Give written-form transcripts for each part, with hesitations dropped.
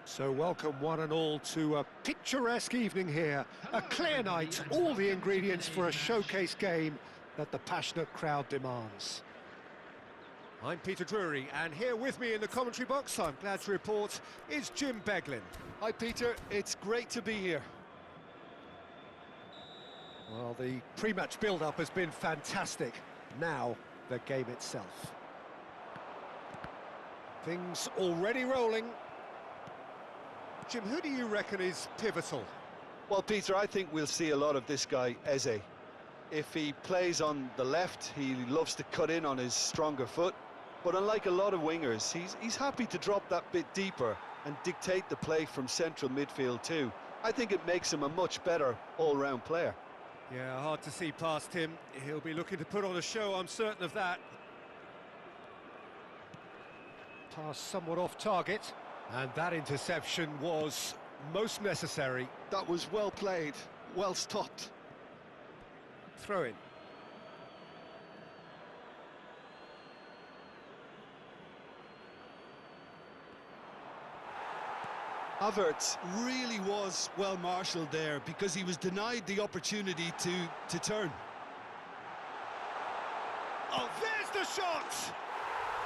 So welcome one and all to a picturesque evening here. A clear night, all the ingredients for a showcase game that the passionate crowd demands. I'm Peter Drury, and here with me in the commentary box, I'm glad to report, is Jim Beglin. Hi Peter, it's great to be here. Well, the pre-match build-up has been fantastic. Now, the game itself. Things already rolling. Jim, who do you reckon is pivotal? Well, Peter, I think we'll see a lot of this guy, Eze. If he plays on the left, he loves to cut in on his stronger foot. But unlike a lot of wingers, he's happy to drop that bit deeper and dictate the play from central midfield too. I think it makes him a much better all-round player. Yeah, hard to see past him. He'll be looking to put on a show, I'm certain of that. Pass somewhat off target. And that interception was most necessary. That was well played, well stopped. Throw in. Havertz really was well marshalled there because he was denied the opportunity to turn. Oh, there's the shot!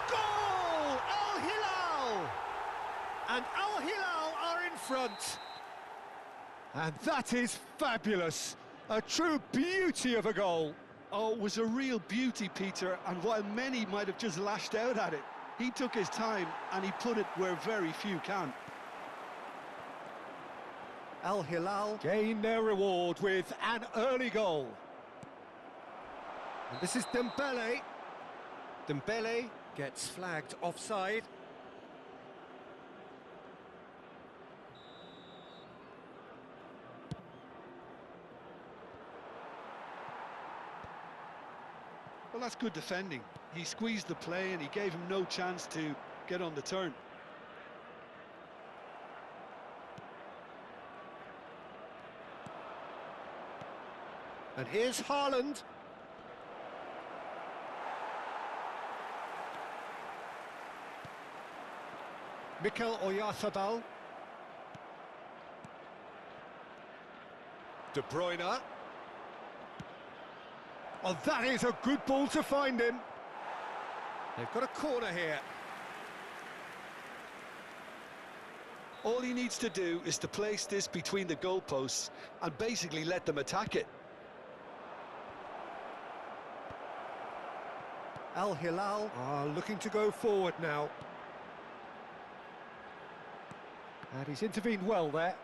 Goal! Al Hilal! And Al Hilal are in front. And that is fabulous. A true beauty of a goal. Oh, it was a real beauty, Peter, and while many might have just lashed out at it, he took his time and he put it where very few can. Al Hilal gain their reward with an early goal. And this is Dembele. Dembele gets flagged offside. Well, that's good defending. He squeezed the play and he gave him no chance to get on the turn. And here's Haaland. Mikel Oyarzabal. De Bruyne. Oh, that is a good ball to find him. They've got a corner here. All he needs to do is to place this between the goalposts and basically let them attack it. Al Hilal are looking to go forward now. And he's intervened well there.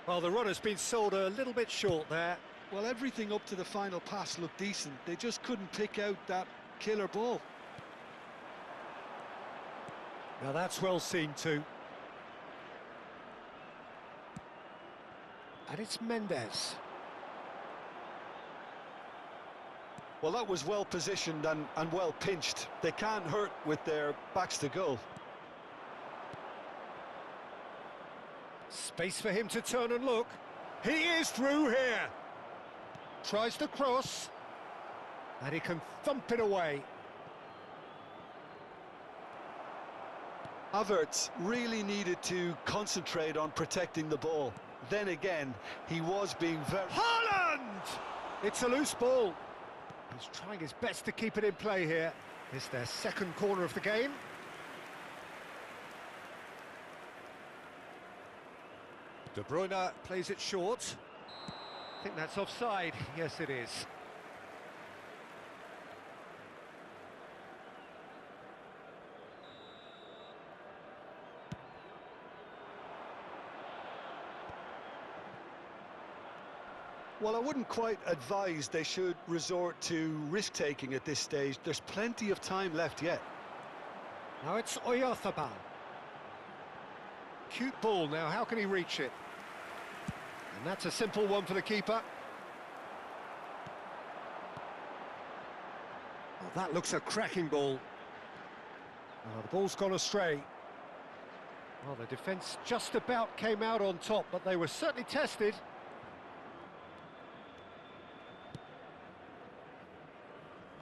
Well, the run has been sold a little bit short there. Well, everything up to the final pass looked decent. They just couldn't pick out that killer ball. Now that's well seen too. And it's Mendes. Well, that was well positioned and well pinched. They can't hurt with their backs to goal. Space for him to turn and look. He is through here. Tries to cross. And he can thump it away. Havertz really needed to concentrate on protecting the ball. Then again, he was being very... Haaland! It's a loose ball. He's trying his best to keep it in play here. It's their second corner of the game. De Bruyne plays it short. I think that's offside. Yes, it is. Well, I wouldn't quite advise they should resort to risk-taking at this stage. There's plenty of time left yet. Now it's Oyarzabal. Cute ball now, how can he reach it? And that's a simple one for the keeper. Oh, that looks a cracking ball. Oh, the ball's gone astray. Well, the defence just about came out on top, but they were certainly tested.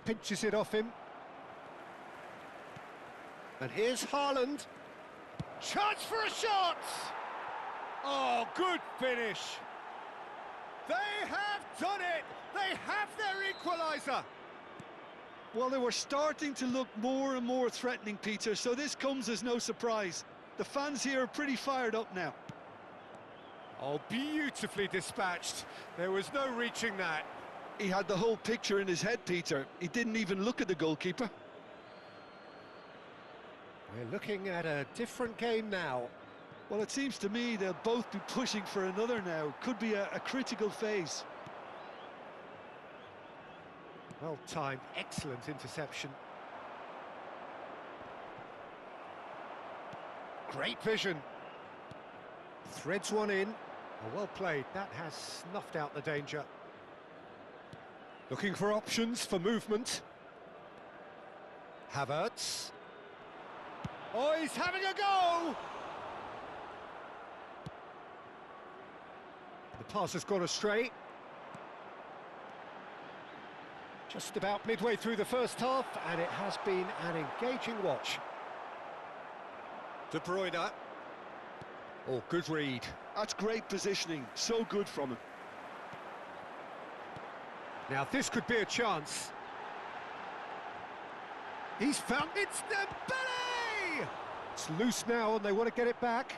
Pinches it off him. And here's Haaland. Chance for a shot! Oh, good finish. They have done it! They have their equaliser! Well, they were starting to look more and more threatening, Peter, so this comes as no surprise. The fans here are pretty fired up now. Oh, beautifully dispatched. There was no reaching that. He had the whole picture in his head, Peter. He didn't even look at the goalkeeper. We're looking at a different game now. Well, it seems to me they'll both be pushing for another now. Could be a critical phase. Well timed, excellent interception. Great vision. Threads one in. Oh, well played. That has snuffed out the danger. Looking for options for movement. Havertz. Oh, he's having a go! The pass has gone astray. Just about midway through the first half, and it has been an engaging watch. De Bruyne. Oh, good read. That's great positioning. So good from him. Now this could be a chance. He's found it's Dembele! It's loose now and they want to get it back.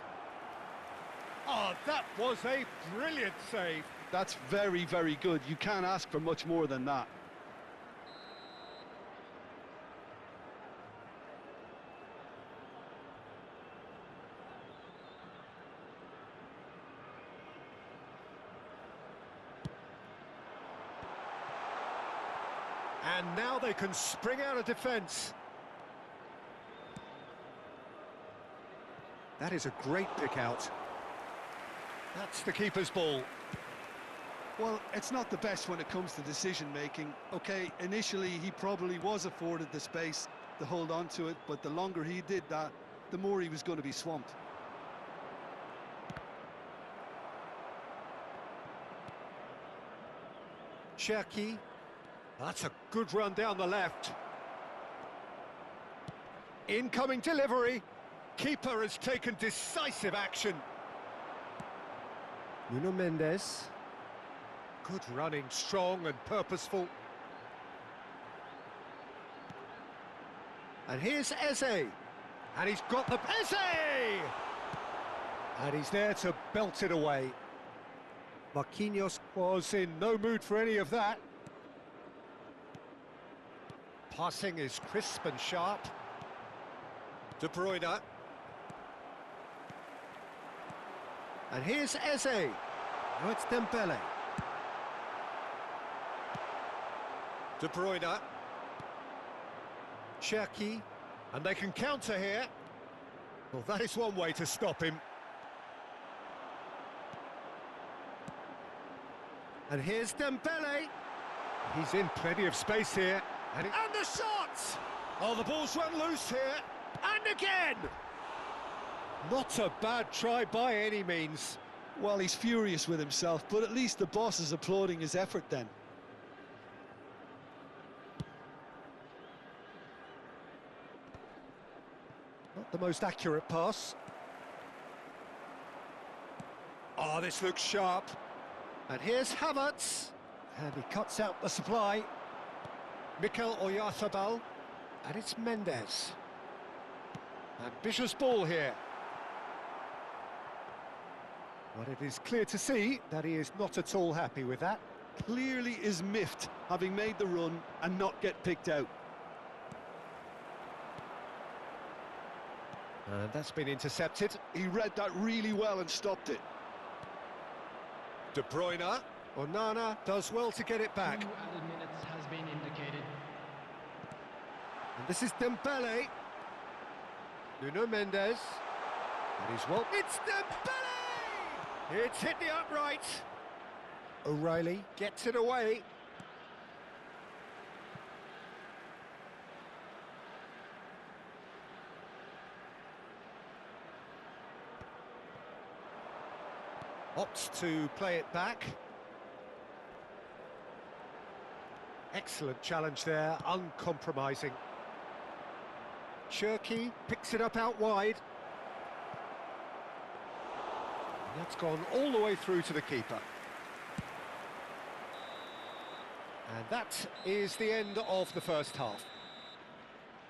Oh, that was a brilliant save. That's very, very good. You can't ask for much more than that. And now they can spring out of defence. That is a great pick out. That's the keeper's ball. Well, it's not the best when it comes to decision-making. OK, initially he probably was afforded the space to hold on to it, but the longer he did that, the more he was going to be swamped. Cherki. That's a good run down the left. Incoming delivery. Keeper has taken decisive action. Nuno Mendes. Good running, strong and purposeful. And here's Eze. And he's got the... Eze! And he's there to belt it away. Marquinhos was in no mood for any of that. Passing is crisp and sharp. De Bruyne. And here's Eze. Now it's Dembele. De Bruyne. Cherki. And they can counter here. Well, that is one way to stop him. And here's Dembele. He's in plenty of space here. And the shot! Oh, the ball's run loose here. And again! Not a bad try by any means. Well, he's furious with himself, but at least the boss is applauding his effort then. Well, the most accurate pass. Oh, this looks sharp. And here's Havertz. And he cuts out the supply. Mikel Oyarzabal. And it's Mendes. Ambitious ball here. But it is clear to see that he is not at all happy with that. Clearly is miffed, having made the run and not get picked out. And that's been intercepted. He read that really well and stopped it. De Bruyne. Onana does well to get it back. 2 added minutes has been indicated. And this is Dembele. Nuno Mendes. And he's well. It's Dembele! It's hit the upright. O'Reilly gets it away. Opts to play it back. Excellent challenge there, uncompromising. Cherki picks it up out wide. And that's gone all the way through to the keeper. And that is the end of the first half.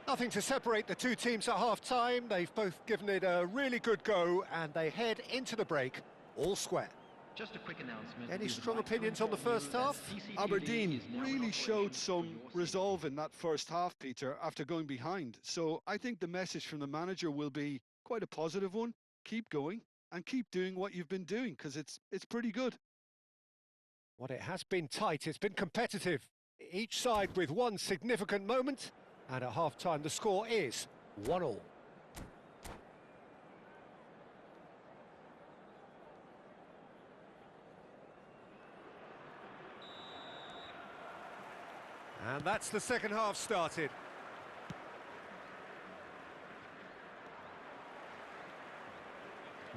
Nothing to separate the two teams at half-time. They've both given it a really good go, and they head into the break all square. Just a quick announcement. Any strong opinions on the first half? Aberdeen really showed some resolve in that first half, Peter, after going behind. So I think the message from the manager will be quite a positive one. Keep going and keep doing what you've been doing, because it's pretty good. Well, it has been tight, it's been competitive. Each side with one significant moment, and at half-time the score is 1-1. And that's the second half started.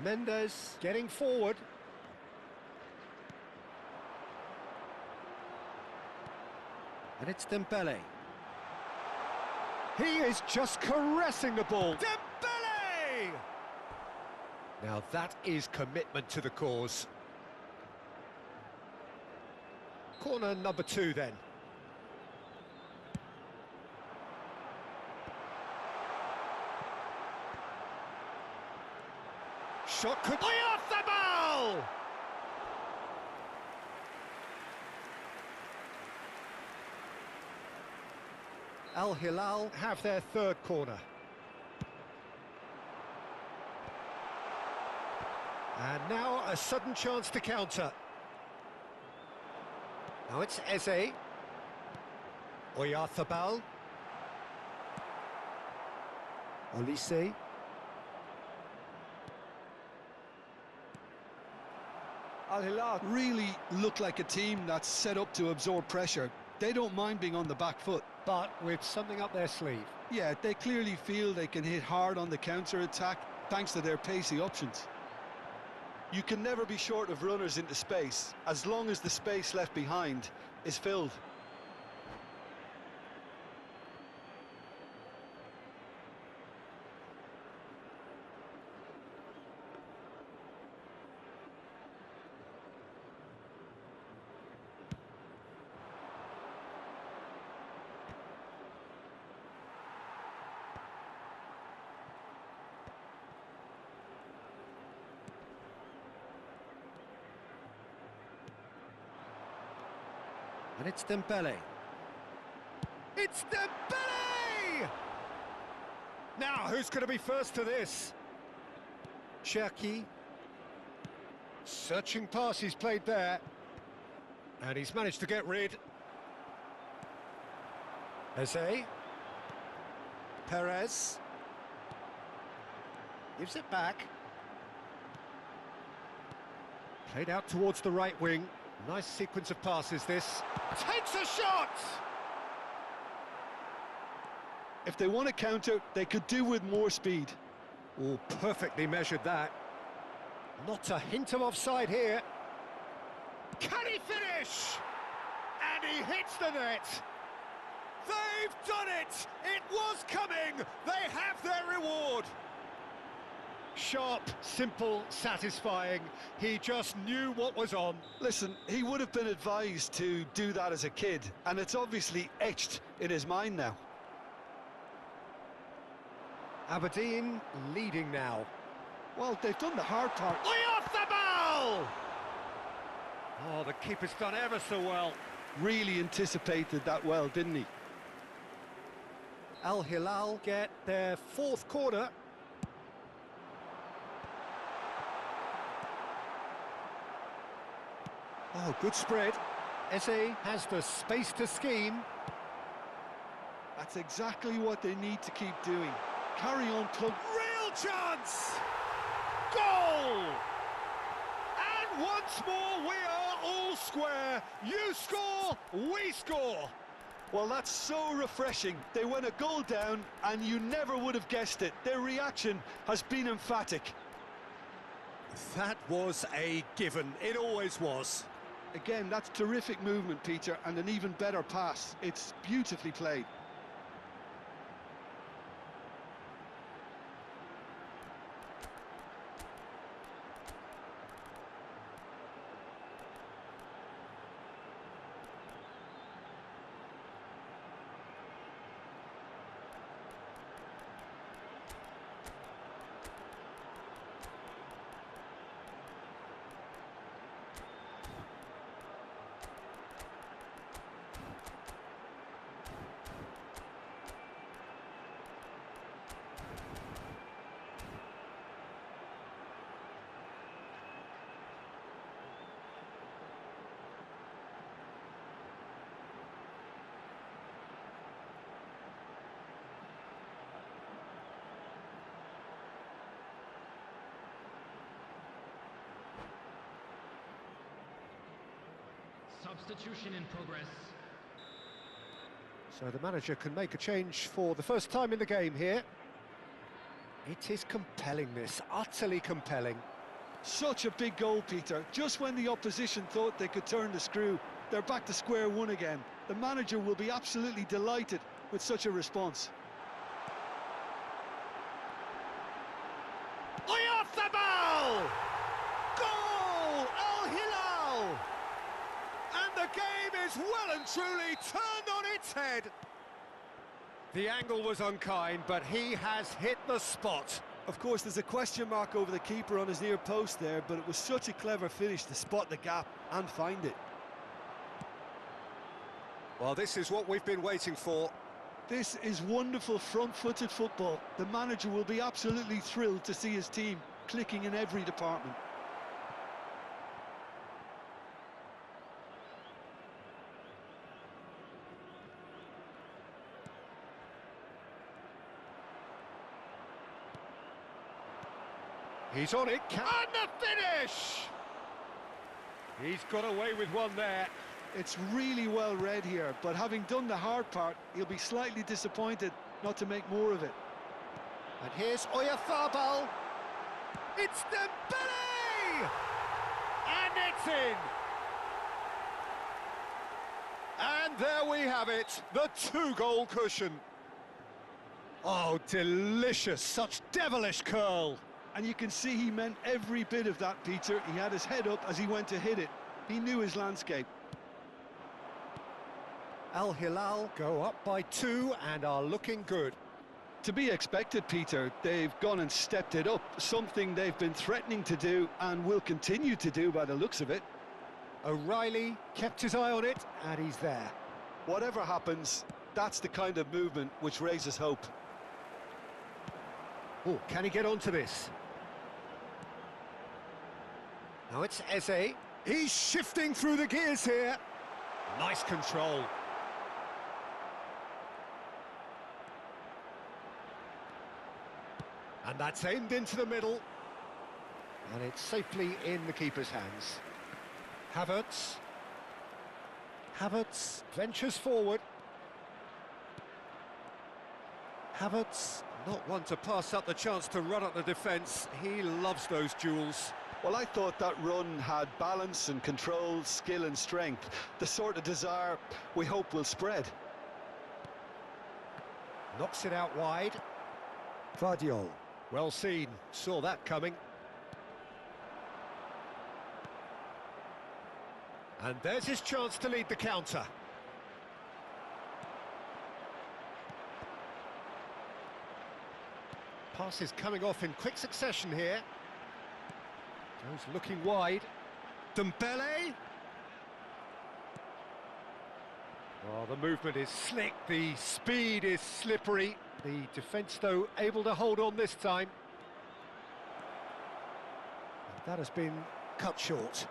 Mendes getting forward. And it's Dembele. He is just caressing the ball. Dembele! Now that is commitment to the cause. Corner number 2 then. Shot could be off the ball! Al Hilal have their third corner. And now a sudden chance to counter. Now it's Eze. Oyarzabal. Olise. Al Hilal really look like a team that's set up to absorb pressure. They don't mind being on the back foot. But with something up their sleeve. Yeah, they clearly feel they can hit hard on the counter-attack thanks to their pacey options. You can never be short of runners into space, as long as the space left behind is filled. And it's Dembele. It's Dembele! Now, who's going to be first to this? Cherki. Searching pass he's played there. And he's managed to get rid. Eze. Perez. Gives it back. Played out towards the right wing. Nice sequence of passes, this. Takes a shot! If they want to counter, they could do with more speed. Oh, perfectly measured that. Not a hint of offside here. Can he finish? And he hits the net. They've done it! It was coming! They have their reward! Sharp, simple, satisfying. He just knew what was on. Listen, he would have been advised to do that as a kid, and it's obviously etched in his mind now. Aberdeen leading now. Well, they've done the hard part. Way off the ball! Oh, the keeper's done ever so well. Really anticipated that well, didn't he? Al Hilal get their fourth corner. Oh, good spread. Eze has the space to scheme. That's exactly what they need to keep doing. Carry on, club. Real chance! Goal! And once more we are all square. You score, we score. Well, that's so refreshing. They went a goal down, and you never would have guessed it. Their reaction has been emphatic. That was a given. It always was. Again, that's terrific movement, Peter, and an even better pass. It's beautifully played. Substitution in progress. So the manager can make a change for the first time in the game here. It is compelling, this, utterly compelling. Such a big goal, Peter. Just when the opposition thought they could turn the screw, they're back to square one again. The manager will be absolutely delighted with such a response. Way off the ball! Goal! Al Hilal! And the game is well and truly turned on its head. The angle was unkind, but he has hit the spot. Of course, there's a question mark over the keeper on his near post there, but it was such a clever finish to spot the gap and find it. Well, this is what we've been waiting for. This is wonderful front-footed football. The manager will be absolutely thrilled to see his team clicking in every department. He's on it, and the finish! He's got away with one there. It's really well read here, but having done the hard part, he'll be slightly disappointed not to make more of it. And here's Oyarzabal. It's Dembele! And it's in! And there we have it, the two-goal cushion. Oh, delicious, such devilish curl. And you can see he meant every bit of that, Peter. He had his head up as he went to hit it. He knew his landscape. Al Hilal go up by 2 and are looking good. To be expected, Peter. They've gone and stepped it up, something they've been threatening to do and will continue to do by the looks of it. O'Reilly kept his eye on it, and he's there. Whatever happens, that's the kind of movement which raises hope. Oh, can he get onto this? Now it's Eze. He's shifting through the gears here. Nice control. And that's aimed into the middle. And it's safely in the keeper's hands. Havertz. Havertz ventures forward. Havertz, not one to pass up the chance to run at the defence. He loves those duels. Well, I thought that run had balance and control, skill and strength. The sort of desire we hope will spread. Knocks it out wide. Vardiol. Well seen, saw that coming. And there's his chance to lead the counter. Passes coming off in quick succession here. Goes looking wide. Dembele. Oh, the movement is slick, the speed is slippery. The defence, though, able to hold on this time. And that has been cut short.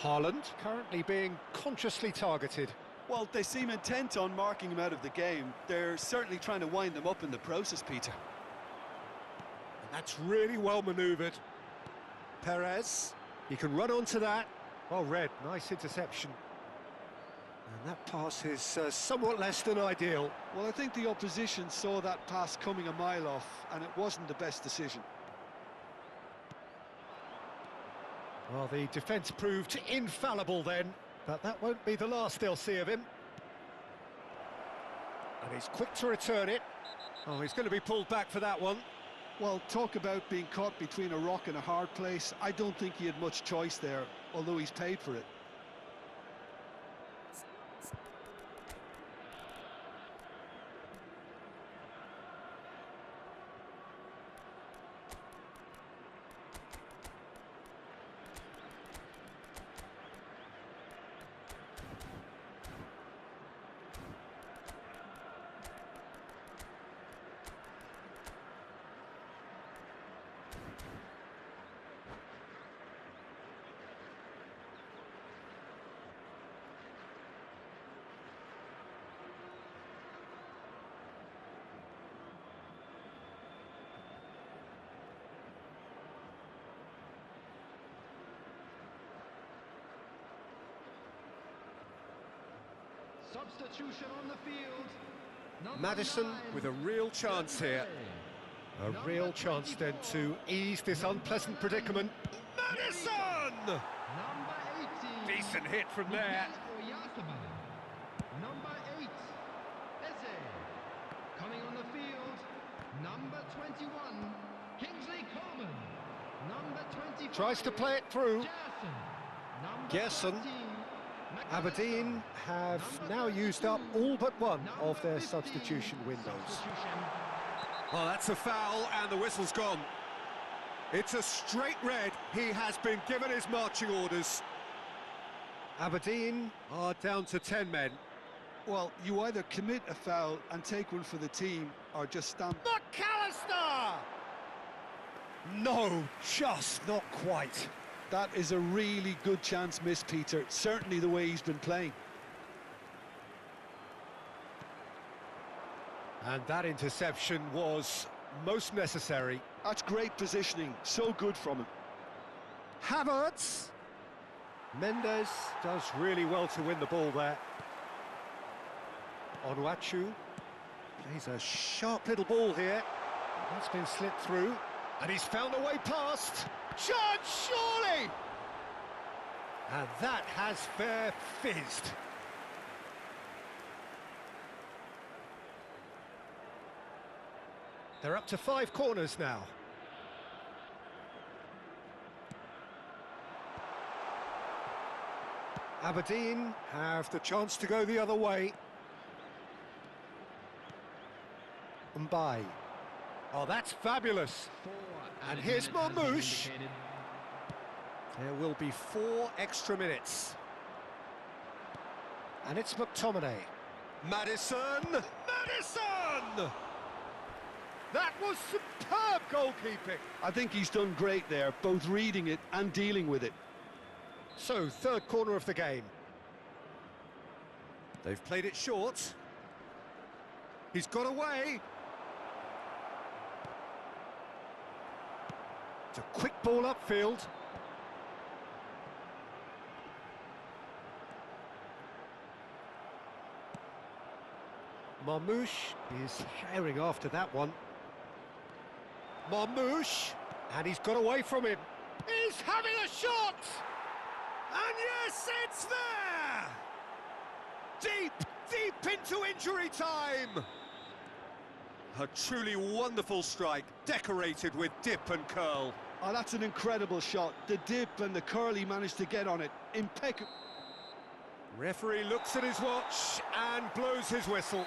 Haaland currently being consciously targeted. Well, they seem intent on marking him out of the game. They're certainly trying to wind them up in the process, Peter. And that's really well manoeuvred. Perez, he can run onto that. Well read, nice interception. And that pass is somewhat less than ideal. Well, I think the opposition saw that pass coming a mile off, and it wasn't the best decision. Well, the defence proved infallible then, but that won't be the last they'll see of him. And he's quick to return it. Oh, he's going to be pulled back for that one. Well, talk about being caught between a rock and a hard place. I don't think he had much choice there, although he's paid for it. Substitution on the field. Maddison with a real chance here. A real chance then to ease this unpleasant predicament. Maddison! Number 18. Decent hit from there. Number 8. Eze. Coming on the field. Number 21. Kingsley Coleman. Number 25. Tries to play it through. Gerson. Gerson. Aberdeen have now used up all but one of their substitution windows. Oh, that's a foul and the whistle's gone. It's a straight red. He has been given his marching orders. Aberdeen are down to 10 men. Well, you either commit a foul and take one for the team, or just stand... McAllister! No, just not quite. That is a really good chance missed, Peter. Certainly the way he's been playing. And that interception was most necessary. That's great positioning. So good from him. Havertz. Mendes does really well to win the ball there. Onuachu plays a sharp little ball here. That's been slipped through. And he's found a way past. Chance, surely! And that has fair fizzed. They're up to 5 corners now. Aberdeen have the chance to go the other way. Mbai. Oh, that's fabulous. And here's Marmouche. There will be 4 extra minutes. And it's McTominay. Maddison! Maddison! That was superb goalkeeping. I think he's done great there, both reading it and dealing with it. So, 3rd corner of the game. They've played it short. He's got away. It's a quick ball upfield. Marmouche is herring after that one. Marmouche, and he's got away from him. He's having a shot! And yes, it's there! Deep into injury time! A truly wonderful strike, decorated with dip and curl. Oh, that's an incredible shot. The dip and the curl he managed to get on it. Impeccable. Referee looks at his watch and blows his whistle.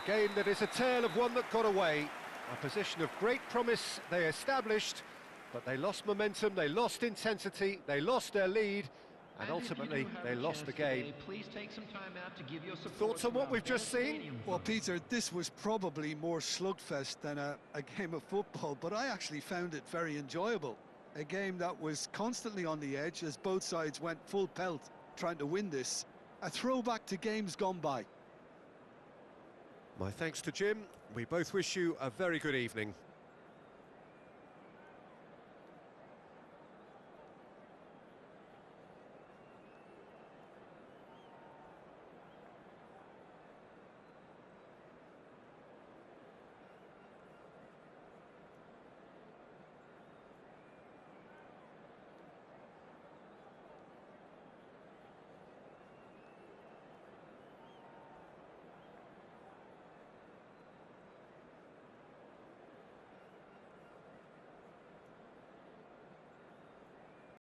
A game that is a tale of one that got away. A position of great promise they established, but they lost momentum, they lost intensity, they lost their lead, and ultimately they lost the game. Please take some time out to give your support. Thoughts on what we've just seen? Well, Peter, this was probably more slugfest than a game of football, but I actually found it very enjoyable. A game that was constantly on the edge as both sides went full pelt trying to win this. A throwback to games gone by. My thanks to Jim. We both wish you a very good evening.